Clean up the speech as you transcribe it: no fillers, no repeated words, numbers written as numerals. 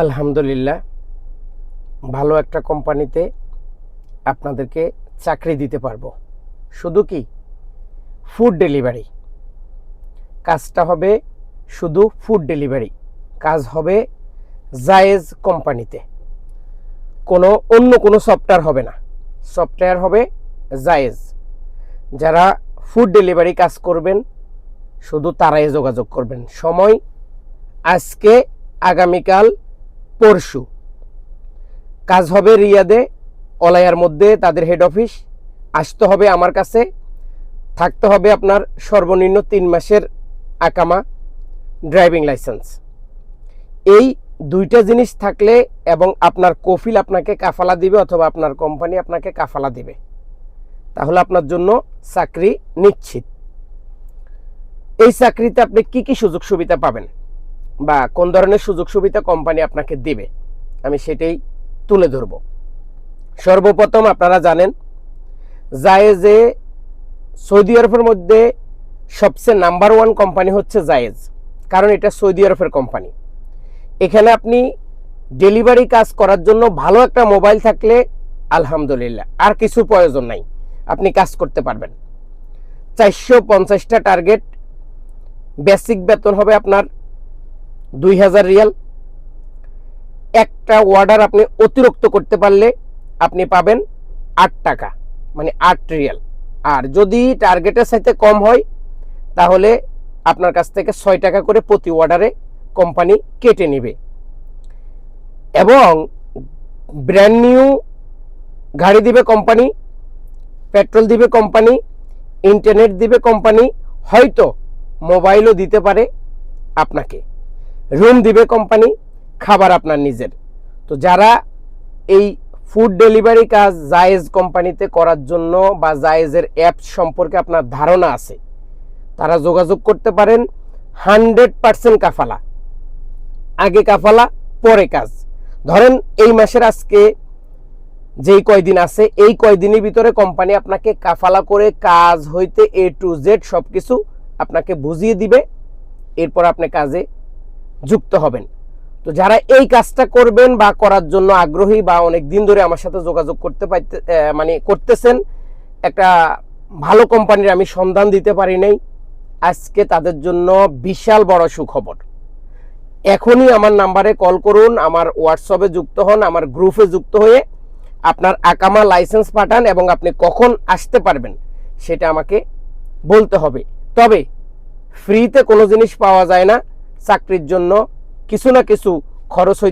আলহামদুলিল্লাহ, ভালো একটা কোম্পানিতে আপনাদেরকে চাকরি দিতে পারবো। শুধু কি ফুড ডেলিভারি কাজটা হবে, শুধু ফুড ডেলিভারি কাজ হবে জায়েজ কোম্পানিতে। অন্য কোনো সফটওয়্যার হবে না, সফটওয়্যার হবে জায়েজ। যারা ফুড ডেলিভারি কাজ করবেন শুধু তারাই যোগাযোগ করবেন। সময় আজকে, আগামীকাল, পরশু। কাজ হবে রিয়াদে, অলায়ার মধ্যে তাদের হেড অফিস। আসতে হবে আমার কাছে, থাকতে হবে আপনার সর্বনিম্ন 3 মাসের আকামা, ড্রাইভিং লাইসেন্স। এই দুইটা জিনিস থাকলে এবং আপনার কফিল আপনাকে কাফালা দিবে অথবা আপনার কোম্পানি আপনাকে কাফালা দিবে, তাহলে আপনার জন্য চাকরি নিশ্চিত। এই চাকরিতে আপনি কি কি সুযোগ সুবিধা পাবেন বা কোন ধরনের সুযোগ সুবিধা কোম্পানি আপনাকে দিবে, আমি সেটাই তুলে ধরব। সর্বপ্রথম আপনারা জানেন জায়েজে সৌদি আরবের মধ্যে সবচেয়ে নাম্বার 1 কোম্পানি হচ্ছে জায়েজ, কারণ এটা সৌদি আরবের কোম্পানি। এখানে আপনি ডেলিভারি কাজ করার জন্য ভালো একটা মোবাইল থাকলে আলহামদুলিল্লাহ, আর কিছু প্রয়োজন নাই, আপনি কাজ করতে পারবেন। 450টা টার্গেট, বেসিক বেতন হবে আপনার 2000 রিয়াল। একটা অর্ডার আপনি অতিরিক্ত করতে পারলে আপনি পাবেন 8 টাকা, মানে 8 রিয়াল। আর যদি টার্গেটের সাথে কম হয় তাহলে আপনার কাছ থেকে 6 টাকা করে প্রতি অর্ডারে কোম্পানি কেটে নেবে। এবং ব্র্যান্ড নিউ গাড়ি দিবে কোম্পানি, পেট্রোল দিবে কোম্পানি, ইন্টারনেট দিবে কোম্পানি, হয়তো মোবাইলও দিতে পারে আপনাকে, রুম দিবে কোম্পানি, খাবার আপনার নিজের। তো যারা এই ফুড ডেলিভারি কাজ জায়েজ কোম্পানিতে করার জন্য বা জায়েজের অ্যাপ সম্পর্কে আপনার ধারণা আছে, তারা যোগাযোগ করতে পারেন। 100% কাফালা, আগে কাফালা পরে কাজ। ধরেন এই মাসের আজকে যেই কয়দিন আছে, এই কয়দিনের ভিতরে কোম্পানি আপনাকে কাফালা করে কাজ হইতে A to Z সবকিছু আপনাকে বুঝিয়ে দিবে, এরপর আপনি কাজে যুক্ত হবেন। তো যারা এই কাজটা করবেন বা করার জন্য আগ্রহী বা অনেক দিন ধরে আমার সাথে যোগাযোগ করতেছেন, একটা ভালো কোম্পানির আমি সন্ধান দিতে পারি নাই, আজকে তাদের জন্য বিশাল বড় সুখবর। এখনই আমার নাম্বারে কল করুন, আমার হোয়াটসঅ্যাপে যুক্ত হন, আমার গ্রুপে যুক্ত হয়ে আপনার আকামা লাইসেন্স পাঠান এবং আপনি কখন আসতে পারবেন সেটা আমাকে বলতে হবে। তবে ফ্রিতে কোনো জিনিস পাওয়া যায় না, চাকরির জন্য কিছু না কিছু খরচ